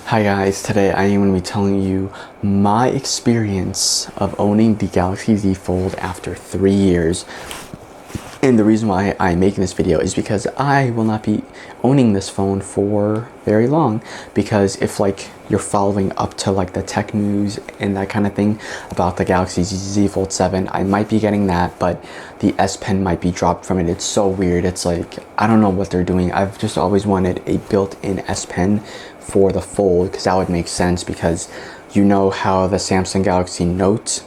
Hi guys, today I am going to be telling you my experience of owning the Galaxy Z Fold after 3 years. And the reason why I'm making this video is because I will not be owning this phone for very long, because if you're following up to the tech news and that kind of thing about the Galaxy Z Fold 7, I might be getting that, but the S Pen might be dropped from it. It's so weird. It's I don't know what they're doing. I've just always wanted a built-in S Pen for the Fold, because that would make sense, because you know how the Samsung Galaxy Note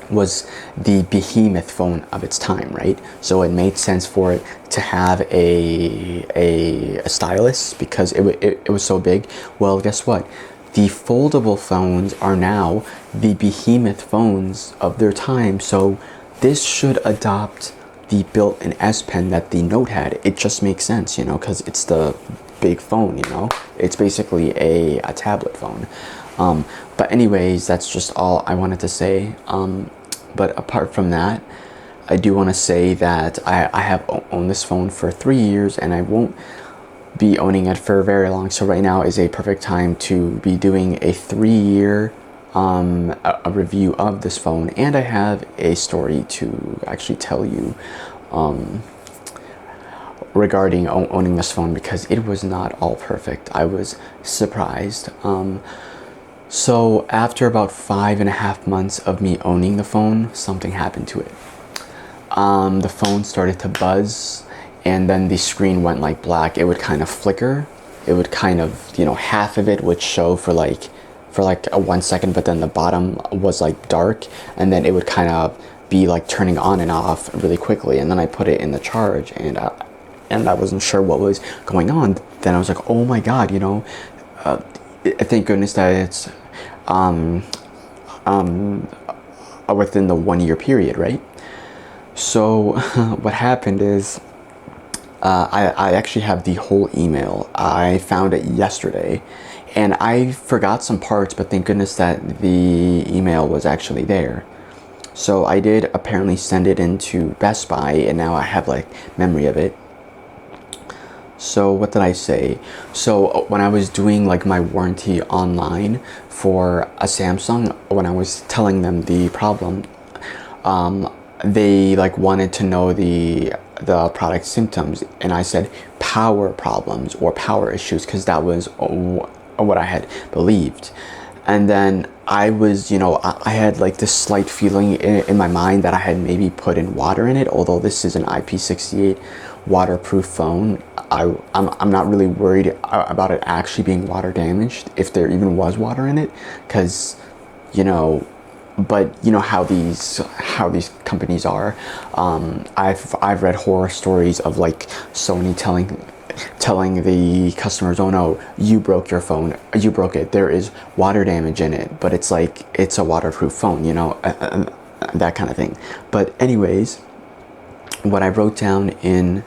was the behemoth phone of its time, right? So it made sense for it to have a stylus, because it was so big. Well, guess what? The foldable phones are now the behemoth phones of their time. So this should adopt the built-in S Pen that the Note had. It just makes sense, because it's the big phone, It's basically a tablet phone. But anyways, that's just all I wanted to say. But apart from that, I do want to say that I have owned this phone for 3 years, and I won't be owning it for very long. So right now is a perfect time to be doing a 3-year a review of this phone, and I have a story to actually tell you regarding owning this phone, because it was not all perfect. I was surprised. So after about 5.5 months of me owning the phone, something happened to it. The phone started to buzz, and then the screen went black. It would kind of flicker. It would kind of, half of it would show for a 1 second, but then the bottom was dark, and then it would kind of be turning on and off really quickly. And then I put it in the charge, and I wasn't sure what was going on. Then I was like, oh my God, thank goodness that it's within the 1-year period, right? So what happened is I actually have the whole email. I found it yesterday, and I forgot some parts, but thank goodness that the email was actually there. So I did apparently send it into Best Buy, and now I have memory of it. So what did I say? So when I was doing my warranty online for a Samsung, when I was telling them the problem, they wanted to know the product symptoms, and I said power problems or power issues, because that was what I had believed. And then I was, I had this slight feeling in my mind that I had maybe put in water in it, although this is an IP68 waterproof phone. I'm not really worried about it actually being water damaged, if there even was water in it, because but how these companies are. I've read horror stories of Sony telling the customers, oh no, you broke your phone, you broke it, there is water damage in it, but it's it's a waterproof phone, that kind of thing. But anyways, what I wrote down in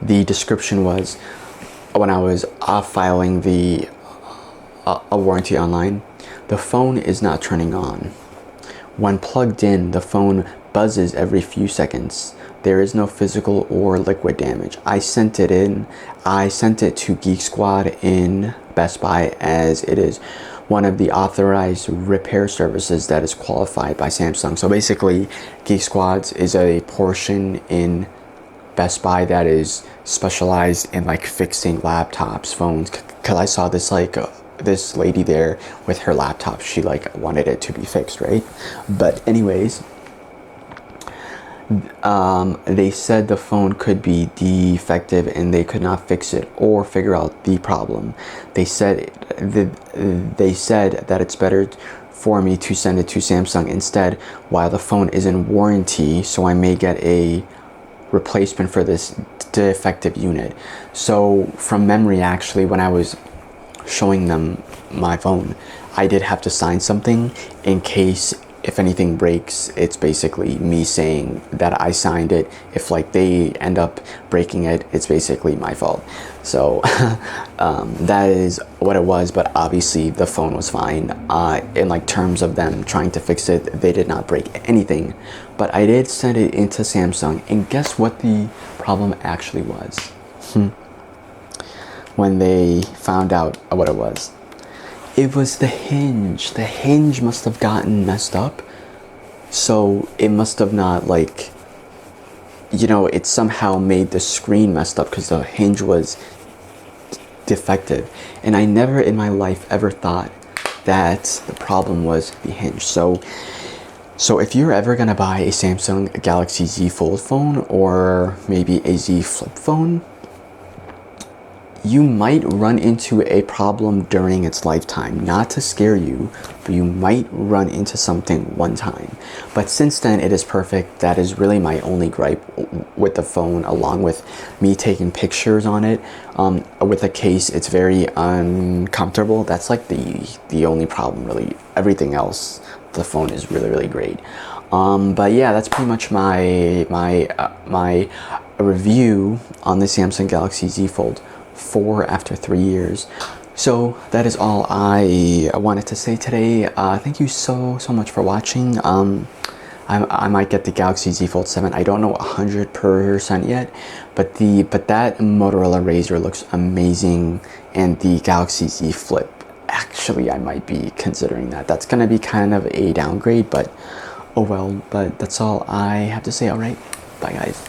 the description was, when I was filing the a warranty online, the phone is not turning on. When plugged in, the phone buzzes every few seconds. There is no physical or liquid damage. I sent it to Geek Squad in Best Buy, as it is one of the authorized repair services that is qualified by Samsung. So basically, Geek Squads is a portion in Best Buy that is specialized in fixing laptops, phones. Cause I saw this this lady there with her laptop. She wanted it to be fixed, right? But anyways, they said the phone could be defective and they could not fix it or figure out the problem. They said that it's better for me to send it to Samsung instead, while the phone is in warranty, so I may get a replacement for this defective unit. So from memory, actually, when I was showing them my phone, I did have to sign something in case if anything breaks. It's basically me saying that I signed it. If they end up breaking it, it's basically my fault. So that is what it was. But obviously the phone was fine. In terms of them trying to fix it, they did not break anything. But I did send it into Samsung, and guess what the problem actually was? When they found out what it was, It was the hinge. The hinge must have gotten messed up. So it must have not, like, you know, it somehow made the screen messed up because the hinge was defective. And I never in my life ever thought that the problem was the hinge. So if you're ever gonna buy a Samsung Galaxy Z Fold phone or maybe a Z Flip phone, you might run into a problem during its lifetime. Not to scare you, but you might run into something one time. But since then, it is perfect. That is really my only gripe with the phone, along with me taking pictures on it. With the case, it's very uncomfortable. That's like the only problem, really. Everything else, the phone is really, really great. But yeah, that's pretty much my review on the Samsung Galaxy Z Fold 4 after 3 years. So that is all I wanted to say today. Thank you so much for watching. I might get the Galaxy Z Fold 7. I don't know 100% yet, but that Motorola Razr looks amazing, and the Galaxy Z Flip, actually I might be considering that. That's gonna be kind of a downgrade, but oh well. But that's all I have to say. All right, bye guys.